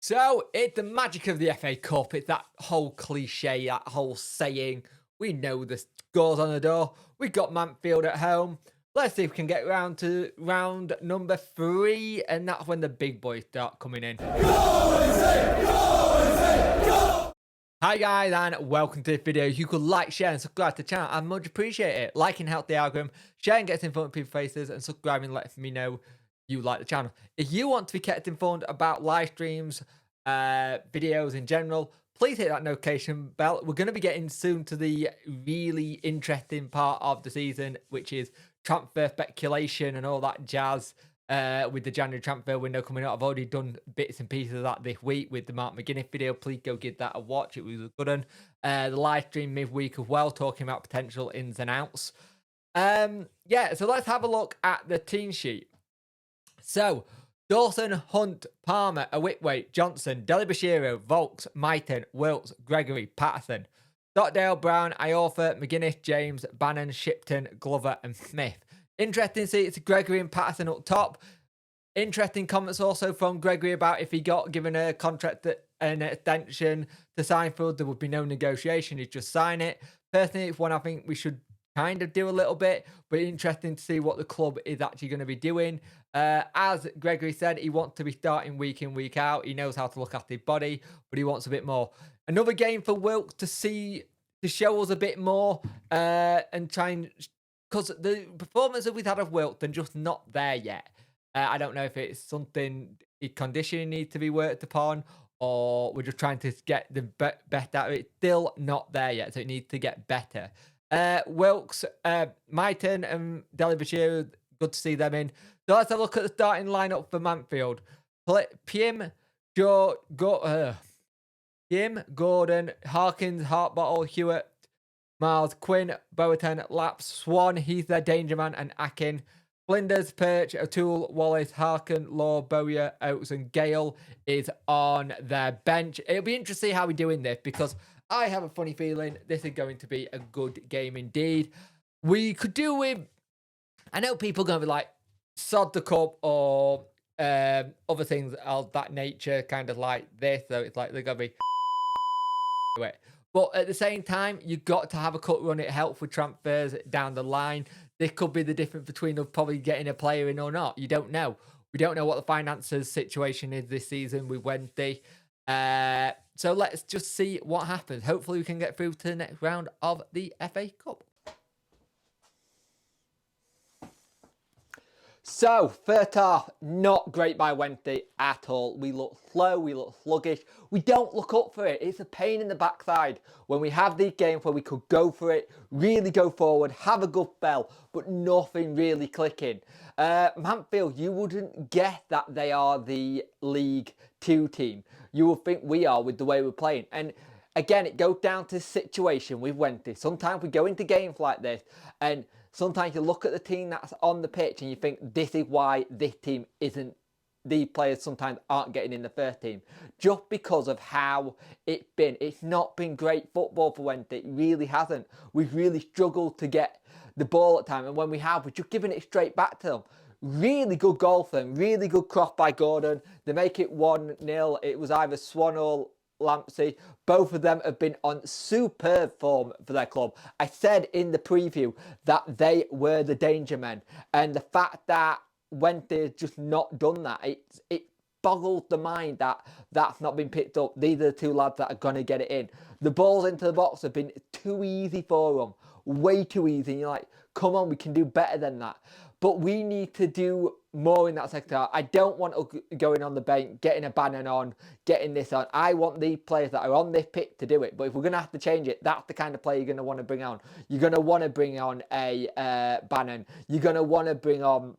So, it's the magic of the FA Cup. It's that whole cliche, that whole saying. We know the scores on the door. We got Mansfield at home. Let's see if we can get round to round number 3, and that's when the big boys start coming in. Hi guys, and welcome to this video. If you could like, share and subscribe to the channel, I'd much appreciate it. Liking helps the algorithm, sharing gets in front of people's faces, and subscribing lets me know you like the channel. If you want to be kept informed about live streams, videos in general, please hit that notification bell. We're going to be getting soon to the really interesting part of the season, which is transfer speculation and all that jazz. With the January transfer window coming out, I've already done bits and pieces of that this week with the Mark McGuinness video. Please go give that a watch. It was a good one. The live stream midweek as well, talking about potential ins and outs. Yeah, so let's have a look at the team sheet. So, Dawson, Hunt, Palmer, Awitwaite, Johnson, Delibashiro, Volks, Myton, Wilkes, Gregory, Patterson, Stockdale, Brown, Iorfa, McGuinness, James, Bannon, Shipton, Glover and Smith. Interesting to see it's Gregory and Patterson up top. Interesting comments also from Gregory about if he got given a contract, an extension to Seinfeld, there would be no negotiation, he'd just sign it. Personally, it's one I think we should kind of do a little bit, but interesting to see what the club is actually going to be doing. As Gregory said, he wants to be starting week in, week out. He knows how to look after his body, but he wants a bit more. Another game for Wilkes to show us a bit more and try and... Because the performances we've had of Wilkes are just not there yet. I don't know if it's something his conditioning needs to be worked upon, or we're just trying to get the best out of it. It's still not there yet, so it needs to get better. Wilkes, Myton and Delibashiro, good to see them in. So let's have a look at the starting lineup for Mansfield. Pim, Gordon, Harkins, Hartbottle, Hewitt, Miles, Quinn, Boateng, Laps, Swan, he's their danger man, and Akin. Flinders, Perch, O'Toole, Wallace, Harkin, Law, Bowyer, Oates and Gale is on their bench. It'll be interesting how we do in this, because I have a funny feeling this is going to be a good game indeed. We could do with... I know people are going to be like, sod the cup or other things of that nature, kind of like this. So it's like they're going to be... But at the same time, you've got to have a cut run. It helps with transfers down the line. This could be the difference between us probably getting a player in or not. You don't know. We don't know what the finances situation is this season with Wednesday. So let's just see what happens. Hopefully we can get through to the next round of the FA Cup. So, first half, not great by Wednesday at all. We look slow, we look sluggish. We don't look up for it. It's a pain in the backside when we have these games where we could go for it, really go forward, have a good spell, but nothing really clicking. Mansfield, you wouldn't guess that they are the League 2 team. You would think we are with the way we're playing. And again, it goes down to the situation with Wednesday. Sometimes we go into games like this and sometimes you look at the team that's on the pitch and you think this is why this team isn't, these players sometimes aren't getting in the first team. Just because of how it's been. It's not been great football for Wednesday. It really hasn't. We've really struggled to get the ball at time. And when we have, we're just giving it straight back to them. Really good goal for them. Really good cross by Gordon. They make it 1-0. It was either Swan or Lampsey. Both of them have been on superb form for their club. I said in the preview that they were the danger men, and the fact that Wednesday just not done that, it boggles the mind that that's not been picked up. These are the two lads that are going to get it in. The balls into the box have been too easy for them, way too easy, and you're like, come on, we can do better than that. But we need to do more in that sector. I don't want going on the bench, getting a Bannon on, getting this on. I want these players that are on this pitch to do it. But if we're going to have to change it, that's the kind of player you're going to want to bring on. You're going to want to bring on a Bannon. You're going to want to bring on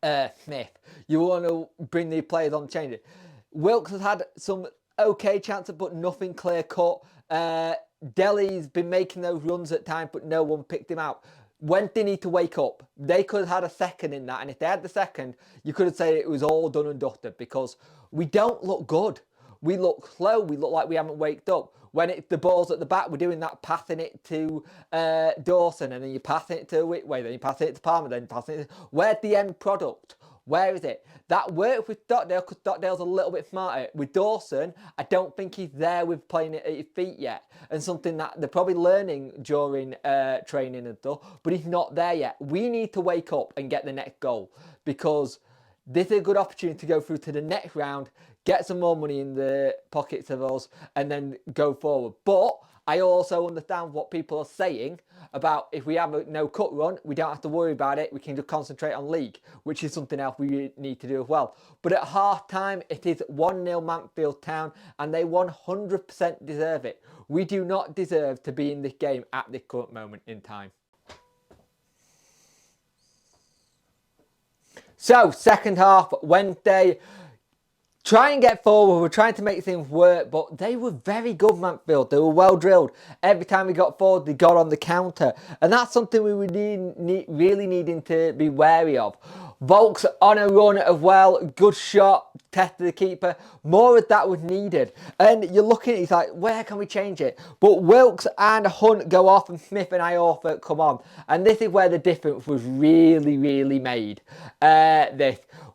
Smith. You want to bring these players on, change it. Wilkes has had some okay chances, but nothing clear cut. Delhi's been making those runs at times, but no one picked him out. When they need to wake up, they could have had a second in that. And if they had the second, you could have said it was all done and dusted, because we don't look good. We look slow. We look like we haven't waked up. When it's the balls at the back, we're doing that, passing it to Dawson, and then you're passing it to Whitway, then you're passing it to Palmer, then you're passing it to... Where's the end product? Where is it? That worked with Stockdale because Stockdale's a little bit smarter. With Dawson, I don't think he's there with playing it at his feet yet. And something that they're probably learning during training and stuff, but he's not there yet. We need to wake up and get the next goal, because this is a good opportunity to go through to the next round, get some more money in the pockets of us, and then go forward. But I also understand what people are saying about if we have a no cut run, we don't have to worry about it. We can just concentrate on league, which is something else we need to do as well. But at half time, it is 1-0 Mansfield Town, and they 100% deserve it. We do not deserve to be in this game at this current moment in time. So, second half, Wednesday. Try and get forward. We're trying to make things work, but they were very good, Mansfield. They were well drilled. Every time we got forward, they got on the counter. And that's something we would really needing to be wary of. Volk's on a run as well. Good shot. Tested the keeper. More of that was needed. And you're looking at it, it's like, where can we change it? But Wilkes and Hunt go off, and Smith and Iorfa come on. And this is where the difference was really made.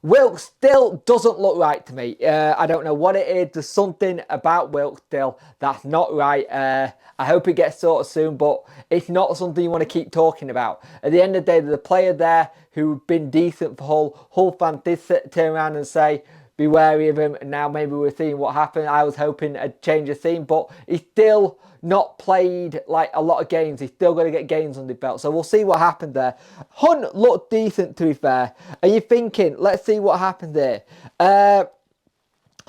Wilkes still doesn't look right to me. I don't know what it is. There's something about Wilkes still that's not right. I hope it gets sorted soon, but it's not something you want to keep talking about. At the end of the day, there's a player there who's been decent for Hull. Hull fans did turn around and say, be wary of him, and now maybe we're seeing what happened. I was hoping a change of scene, but he's still not played like a lot of games. He's still got to get games under the belt, so we'll see what happened there. Hunt looked decent, to be fair, and you're thinking, let's see what happened there.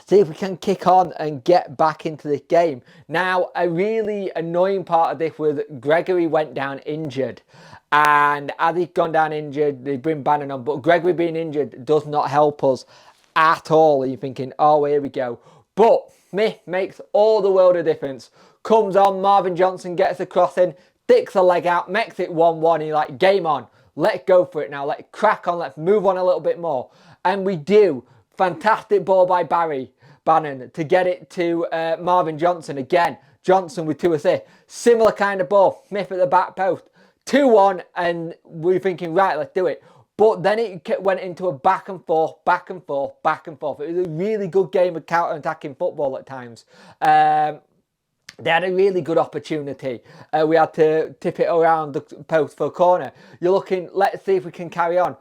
See if we can kick on and get back into this game. Now, a really annoying part of this was Gregory went down injured. And as he's gone down injured, they bring Bannon on. But Gregory being injured does not help us at all. You're thinking, oh, here we go. But Smith makes all the world of difference. Comes on, Marvin Johnson gets a cross in, sticks a leg out, makes it 1-1. You're like, game on. Let's go for it now. Let's crack on. Let's move on a little bit more. And we do. Fantastic ball by Barry Bannon to get it to Marvin Johnson again. Johnson with 2 assists. Similar kind of ball. Smith at the back post. 2-1, and we're thinking, right, let's do it. But then it went into a back and forth. It was a really good game of counter-attacking football at times. They had a really good opportunity. We had to tip it around the post for a corner. You're looking, let's see if we can carry on.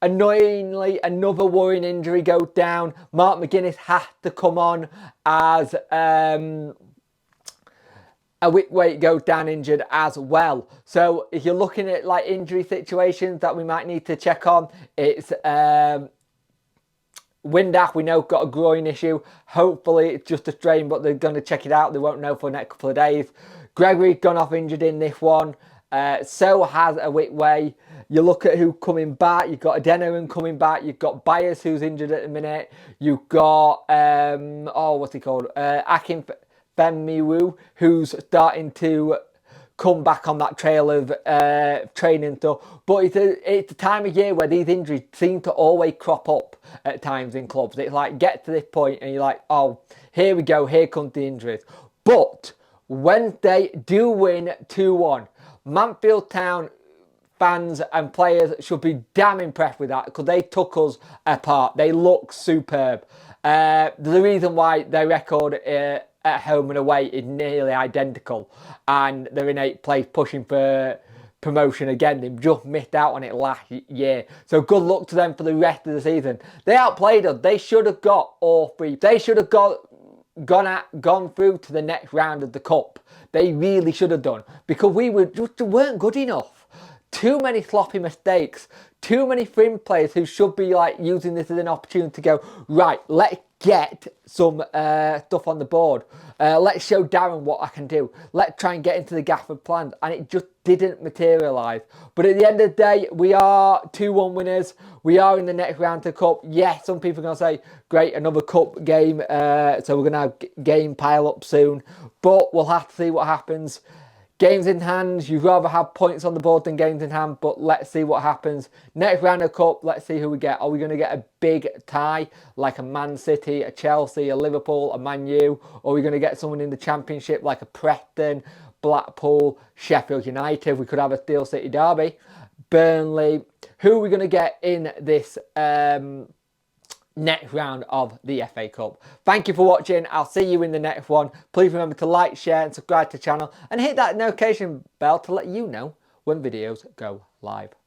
Annoyingly, another worrying injury goes down. Mark McGuinness has to come on as a Wickwait goes down injured as well. So if you're looking at like injury situations that we might need to check on, it's Windass, we know, got a groin issue. Hopefully it's just a strain, but they're going to check it out. They won't know for the next couple of days. Gregory's gone off injured in this one. So has a Wickway. You look at who's coming back. You've got Adenoran coming back. You've got Byers, who's injured at the minute. You've got, what's he called? Akin Femiwu, who's starting to come back on that trail of training stuff. But it's the time of year where these injuries seem to always crop up at times in clubs. It's like, get to this point and you're like, oh, here we go, here comes the injuries. But Wednesday do win 2-1. Mansfield Town fans and players should be damn impressed with that, because they took us apart. They look superb. The reason why their record at home and away is nearly identical, and they're in 8th place pushing for promotion again. They've just missed out on it last year, so good luck to them for the rest of the season. They outplayed us. They should have got all 3. They should have gone through to the next round of the cup. They really should have done, because we weren't good enough. Too many sloppy mistakes. Too many fringe players who should be like using this as an opportunity to go, right, let's get some stuff on the board. Let's show Darren what I can do. Let's try and get into the Gafford plans. And it just didn't materialise. But at the end of the day, we are 2-1 winners. We are in the next round of the cup. Yes, some people are going to say, great, another cup game. So we're going to have game pile up soon. But we'll have to see what happens. Games in hand, you'd rather have points on the board than games in hand, but let's see what happens. Next round of cup, let's see who we get. Are we going to get a big tie like a Man City, a Chelsea, a Liverpool, a Man U? Or are we going to get someone in the Championship like a Preston, Blackpool, Sheffield United? We could have a Steel City derby. Burnley. Who are we going to get in this next round of the FA Cup? Thank you for watching. I'll see you in the next one. Please remember to like, share and subscribe to the channel and hit that notification bell to let you know when videos go live.